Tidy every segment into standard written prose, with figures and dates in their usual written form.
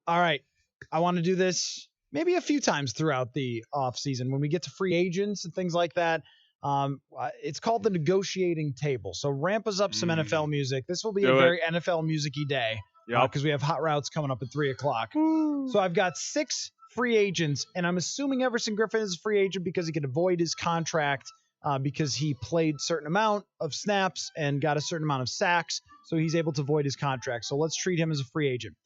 All right. I want to do this maybe a few times throughout the off season when we get to free agents and things like that. It's called the negotiating table. So ramp us up some NFL music. This will be a very NFL music-y day because we have hot routes coming up at 3:00. So I've got 6 free agents, and I'm assuming Everson Griffin is a free agent because he can avoid his contract because he played a certain amount of snaps and got a certain amount of sacks, so he's able to avoid his contract. So let's treat him as a free agent.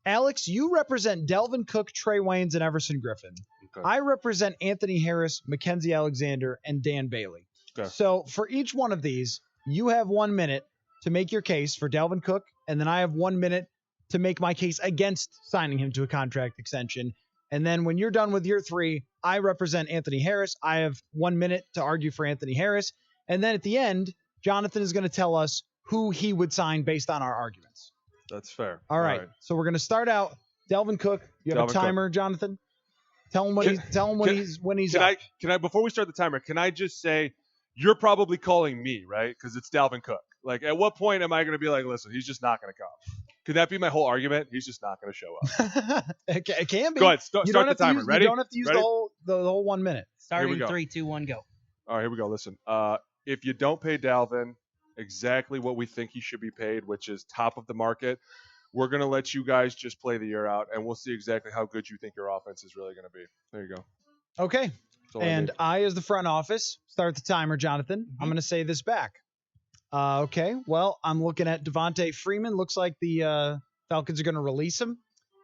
Alex, you represent Dalvin Cook, Trey Waynes, and Everson Griffin. Okay. I represent Anthony Harris, Mackenzie Alexander, and Dan Bailey. Okay. So for each one of these, you have 1 minute to make your case for Dalvin Cook, and then I have 1 minute to make my case against signing him to a contract extension. And then when you're done with your 3, I represent Anthony Harris. I have 1 minute to argue for Anthony Harris. And then at the end, Jonathan is going to tell us who he would sign based on our arguments. That's fair. All right. So we're going to start out. Dalvin Cook. You have a timer, Jonathan? Tell him when he's up. Can I before we start the timer, can I just say you're probably calling me, right? Because it's Dalvin Cook. Like, at what point am I going to be like, listen, he's just not going to come? Could that be my whole argument? He's just not going to show up. It can be. Go ahead. Start the timer. Ready? You don't have to use the whole 1 minute. Starting 3, 2, 1, go. All right, here we go. Listen, if you don't pay Dalvin exactly what we think he should be paid, which is top of the market, we're going to let you guys just play the year out, and we'll see exactly how good you think your offense is really going to be. There you go. Okay. And I, as the front office, start the timer, Jonathan. I'm going to say this back. Okay. Well, I'm looking at Devontae Freeman. Looks like the Falcons are going to release him.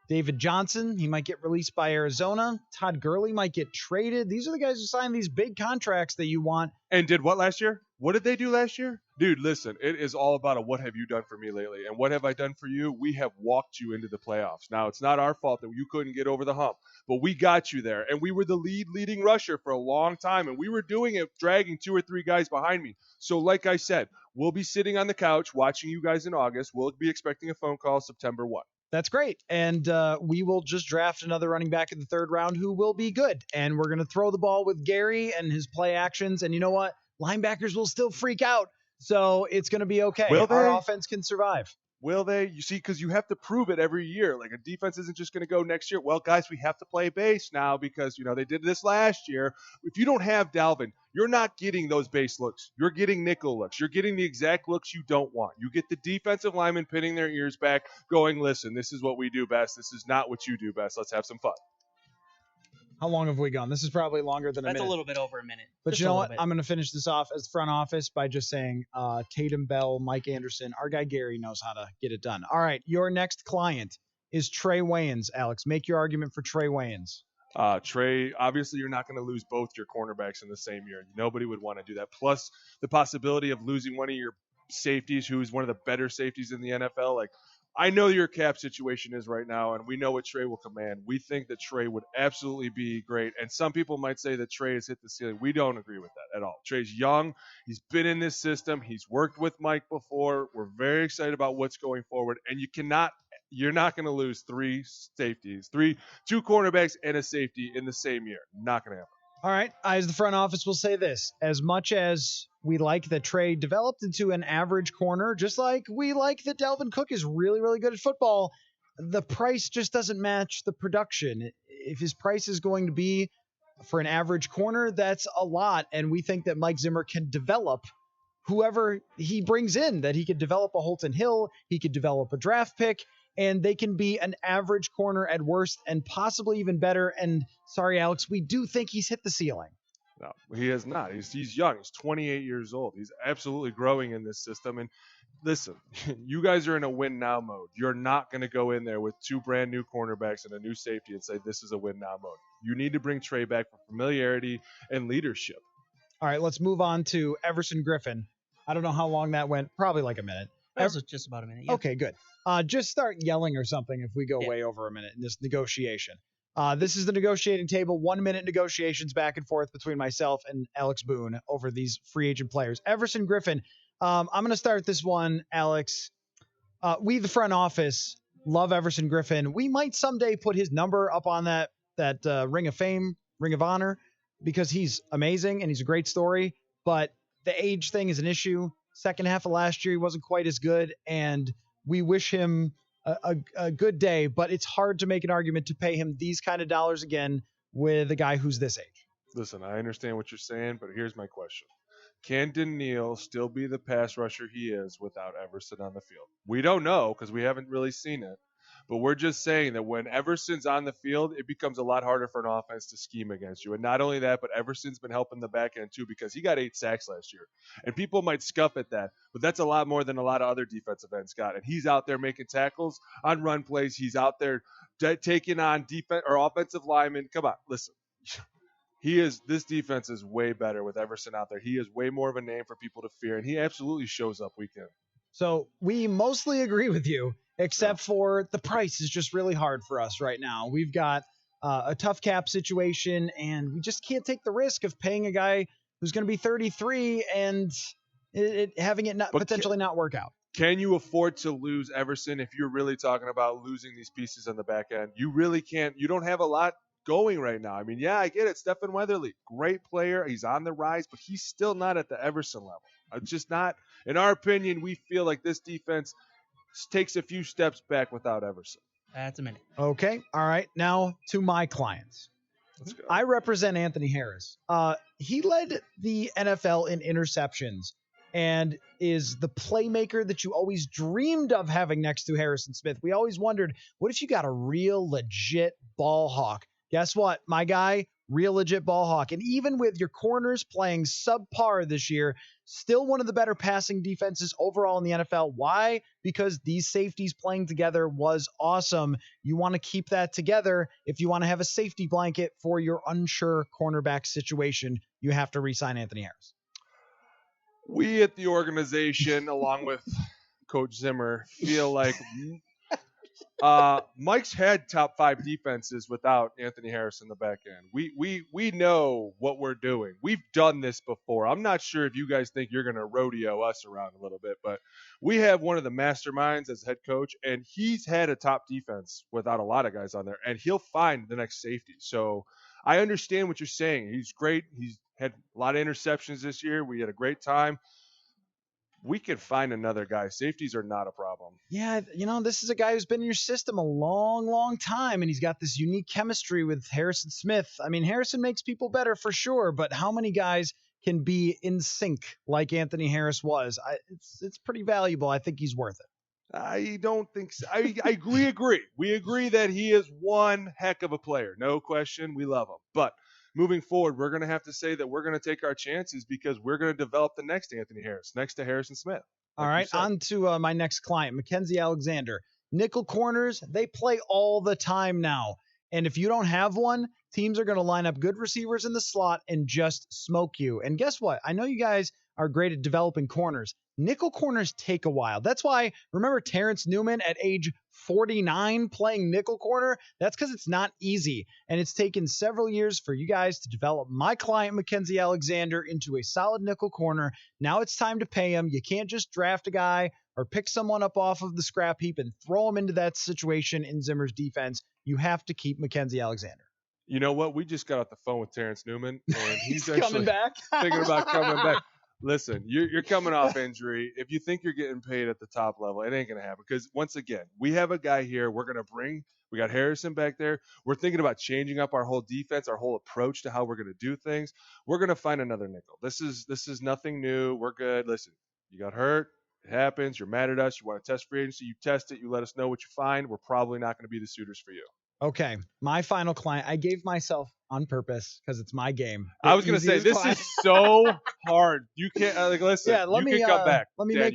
David Johnson, he might get released by Arizona. Todd Gurley might get traded. These are the guys who signed these big contracts that you want. And did what last year? What did they do last year? Dude, listen, it is all about what have you done for me lately? And what have I done for you? We have walked you into the playoffs. Now, it's not our fault that you couldn't get over the hump, but we got you there. And we were the leading rusher for a long time, and we were doing it dragging 2 or 3 guys behind me. So like I said, we'll be sitting on the couch watching you guys in August. We'll be expecting a phone call September 1. That's great. And we will just draft another running back in the 3rd round who will be good. And we're going to throw the ball with Gary and his play actions. And you know what? Linebackers will still freak out. So it's going to be okay. Our offense can survive. Will they? You see, because you have to prove it every year. Like, a defense isn't just going to go next year. Well, guys, we have to play base now because, they did this last year. If you don't have Dalvin, you're not getting those base looks. You're getting nickel looks. You're getting the exact looks you don't want. You get the defensive linemen pinning their ears back going, listen, this is what we do best. This is not what you do best. Let's have some fun. How long have we gone? This is probably longer than a minute. That's a little bit over a minute. But just you know what? I'm going to finish this off as front office by just saying Tatum Bell, Mike Anderson, our guy Gary knows how to get it done. All right, your next client is Trey Waynes. Alex, make your argument for Trey Waynes. Trey, obviously you're not going to lose both your cornerbacks in the same year. Nobody would want to do that. Plus the possibility of losing one of your safeties, who is one of the better safeties in the NFL. Like, I know your cap situation is right now, and we know what Trey will command. We think that Trey would absolutely be great. And some people might say that Trey has hit the ceiling. We don't agree with that at all. Trey's young. He's been in this system. He's worked with Mike before. We're very excited about what's going forward. And you're not going to lose 3 safeties, 2 cornerbacks and a safety in the same year. Not going to happen. All right. I, as the front office, will say this. As much as we like that Trey developed into an average corner, just like we like that Dalvin Cook is really, really good at football, the price just doesn't match the production. If his price is going to be for an average corner, that's a lot. And we think that Mike Zimmer can develop whoever he brings in, that he could develop a Holton Hill, he could develop a draft pick, and they can be an average corner at worst and possibly even better. And sorry, Alex, we do think he's hit the ceiling. No, he has not. He's young. He's 28 years old. He's absolutely growing in this system. And listen, you guys are in a win now mode. You're not going to go in there with 2 brand new cornerbacks and a new safety and say this is a win now mode. You need to bring Trey back for familiarity and leadership. All right, let's move on to Everson Griffin. I don't know how long that went. Probably like a minute. That was just about a minute. Yeah. Okay, good. Just start yelling or something if we go way over a minute in this negotiation. This is the negotiating table. 1 minute negotiations back and forth between myself and Alex Boone over these free agent players. Everson Griffin. I'm going to start this one, Alex. We, the front office, love Everson Griffin. We might someday put his number up on that Ring of Fame, Ring of Honor, because he's amazing and he's a great story. But the age thing is an issue. Second half of last year, he wasn't quite as good, and we wish him a good day, but it's hard to make an argument to pay him these kind of dollars again with a guy who's this age. Listen, I understand what you're saying, but here's my question. Can Daniil still be the pass rusher he is without Everson on the field? We don't know because we haven't really seen it. But we're just saying that when Everson's on the field, it becomes a lot harder for an offense to scheme against you. And not only that, but Everson's been helping the back end too because he got 8 sacks last year. And people might scuff at that, but that's a lot more than a lot of other defensive ends got. And he's out there making tackles on run plays. He's out there taking on defense or offensive linemen. Come on, listen. This defense is way better with Everson out there. He is way more of a name for people to fear, and he absolutely shows up week in. So we mostly agree with you, except for the price is just really hard for us right now. We've got a tough cap situation, and we just can't take the risk of paying a guy who's going to be 33 and having it potentially not work out. Can you afford to lose Everson if you're really talking about losing these pieces on the back end? You really can't. You don't have a lot going right now. I mean, yeah, I get it. Stephen Weatherly, great player. He's on the rise, but he's still not at the Everson level. It's just not. In our opinion, we feel like this defense takes a few steps back without Everson. That's a minute. Okay. All right. Now to my clients. Let's go. I represent Anthony Harris. He led the NFL in interceptions and is the playmaker that you always dreamed of having next to Harrison Smith. We always wondered, what if you got a real legit ball hawk? Guess what? My guy, real legit ball hawk. And even with your corners playing subpar this year, still one of the better passing defenses overall in the NFL. Why? Because these safeties playing together was awesome. You want to keep that together. If you want to have a safety blanket for your unsure cornerback situation, you have to re-sign Anthony Harris. We at the organization, along with Coach Zimmer, feel like Mike's had top 5 defenses without Anthony Harris in the back end. We know what we're doing. We've done this before. I'm not sure if you guys think you're going to rodeo us around a little bit, but we have one of the masterminds as head coach, and he's had a top defense without a lot of guys on there, and he'll find the next safety. So I understand what you're saying. He's great. He's had a lot of interceptions this year. We had a great time. We could find another guy. Safeties are not a problem. Yeah, this is a guy who's been in your system a long, long time, and he's got this unique chemistry with Harrison Smith. I mean, Harrison makes people better for sure, but how many guys can be in sync like Anthony Harris was? It's pretty valuable. I think he's worth it. I don't think so. We agree. We agree that he is one heck of a player. No question. We love him. But moving forward, we're going to have to say that we're going to take our chances because we're going to develop the next Anthony Harris, next to Harrison Smith. All right, on to my next client, Mackenzie Alexander. Nickel corners, they play all the time now. And if you don't have one, teams are going to line up good receivers in the slot and just smoke you. And guess what? I know you guys are great at developing corners. Nickel corners take a while. That's why, remember Terrence Newman at age 49 playing nickel corner? That's because it's not easy. And it's taken several years for you guys to develop my client, Mackenzie Alexander, into a solid nickel corner. Now it's time to pay him. You can't just draft a guy or pick someone up off of the scrap heap and throw him into that situation in Zimmer's defense. You have to keep Mackenzie Alexander. You know what? We just got off the phone with Terrence Newman, and he's coming back. Thinking about coming back. Listen, you're coming off injury. If you think you're getting paid at the top level, it ain't going to happen. Because once again, we have a guy here we're going to bring. We got Harrison back there. We're thinking about changing up our whole defense, our whole approach to how we're going to do things. We're going to find another nickel. This is nothing new. We're good. Listen, you got hurt. It happens. You're mad at us. You want to test free agency. You test it. You let us know what you find. We're probably not going to be the suitors for you. Okay, my final client. I gave myself on purpose because it's my game. I was going to say this is so hard. You can't listen. Yeah, let me come back. Let me Dan,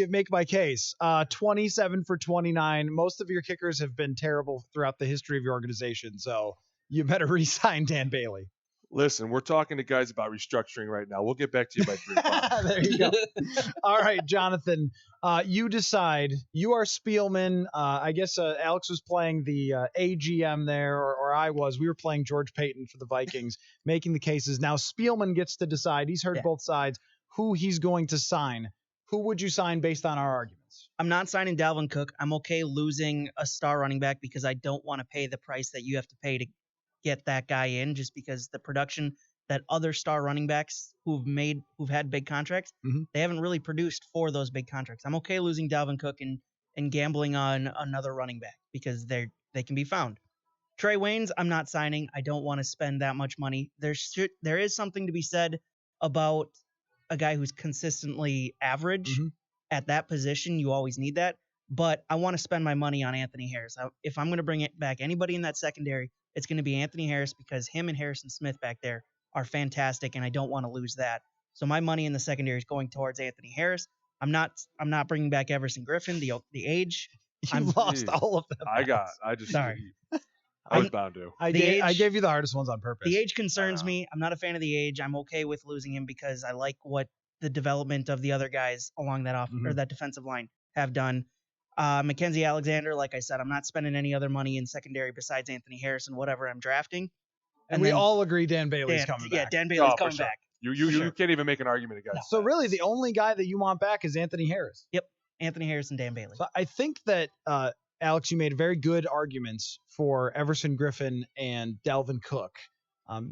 make my case. 27 for 29. Most of your kickers have been terrible throughout the history of your organization, so you better re-sign Dan Bailey. Listen, we're talking to guys about restructuring right now. We'll get back to you by 3 o'clock. There you go. All right, Jonathan, you decide. You are Spielman. I guess Alex was playing the AGM there, or I was. We were playing George Payton for the Vikings, making the cases. Now Spielman gets to decide. He's heard both sides, who he's going to sign. Who would you sign based on our arguments? I'm not signing Dalvin Cook. I'm okay losing a star running back because I don't want to pay the price that you have to pay to get that guy in, just because the production that other star running backs who've had big contracts, they haven't really produced for those big contracts. I'm okay losing Dalvin Cook and and gambling on another running back because they can be found. Trey Waynes, I'm not signing. I don't want to spend that much money. There is something to be said about a guy who's consistently average at that position. You always need that. But I want to spend my money on Anthony Harris. If I'm going to bring it back anybody in that secondary, it's going to be Anthony Harris because him and Harrison Smith back there are fantastic, and I don't want to lose that. So my money in the secondary is going towards Anthony Harris. I'm not bringing back Everson Griffin. The age. You lost Jeez. all of them. I just Sorry. I was bound to. I age- gave you the hardest ones on purpose. The age concerns me. I'm not a fan of the age. I'm okay with losing him because I like what the development of the other guys along that or that defensive line have done. Mackenzie Alexander, like I said, I'm not spending any other money in secondary besides Anthony Harrison, whatever I'm drafting. And we all agree Dan Bailey's coming back. Yeah, Dan Bailey's coming sure. back. You can't even make an argument against. So really, the only guy that you want back is Anthony Harris. Yep, Anthony Harris and Dan Bailey. So I think that Alex, you made very good arguments for Everson Griffin and Delvin Cook.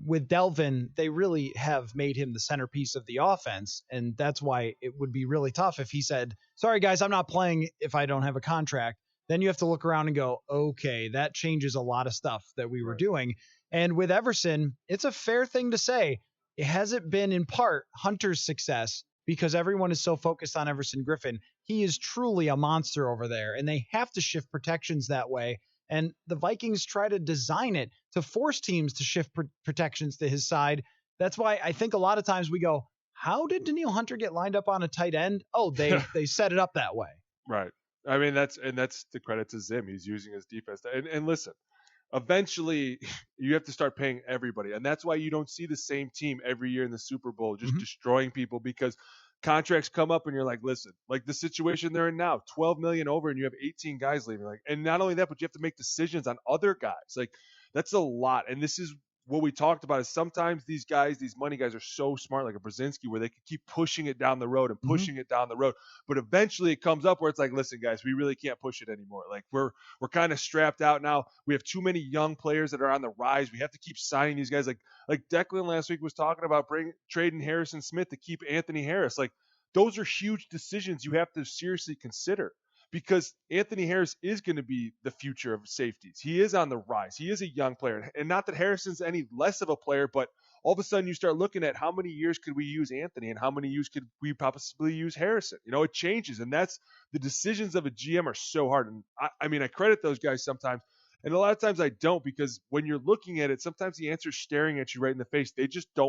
With Delvin, they really have made him the centerpiece of the offense, and that's why it would be really tough if he said, sorry, guys, I'm not playing if I don't have a contract. Then you have to look around and go, okay, that changes a lot of stuff that we were doing. And with Everson, it's a fair thing to say. It hasn't been in part Hunter's success because everyone is so focused on Everson Griffin. He is truly a monster over there, and they have to shift protections that way. And the Vikings try to design it to force teams to shift protections to his side. That's why I think a lot of times we go, how did Danielle Hunter get lined up on a tight end? Oh, they set it up that way. Right. I mean, that's the credit to Zim. He's using his defense. And listen, eventually you have to start paying everybody. And that's why you don't see the same team every year in the Super Bowl just destroying people because contracts come up and you're like, listen, like the situation they're in now, 12 million over and you have 18 guys leaving. Like, and not only that, but you have to make decisions on other guys. Like that's a lot. And this is what we talked about is sometimes these guys, these money guys are so smart, like a Brzezinski, where they can keep pushing it down the road and pushing it down the road. But eventually it comes up where it's like, listen, guys, we really can't push it anymore. Like we're kind of strapped out now. We have too many young players that are on the rise. We have to keep signing these guys. Like Declan last week was talking about trading Harrison Smith to keep Anthony Harris. Like those are huge decisions you have to seriously consider. Because Anthony Harris is going to be the future of safeties. He is on the rise. He is a young player. And not that Harrison's any less of a player, but all of a sudden you start looking at how many years could we use Anthony and how many years could we possibly use Harrison? You know, it changes. And that's the decisions of a GM are so hard. And I mean, I credit those guys sometimes. And a lot of times I don't because when you're looking at it, sometimes the answer's staring at you right in the face. They just don't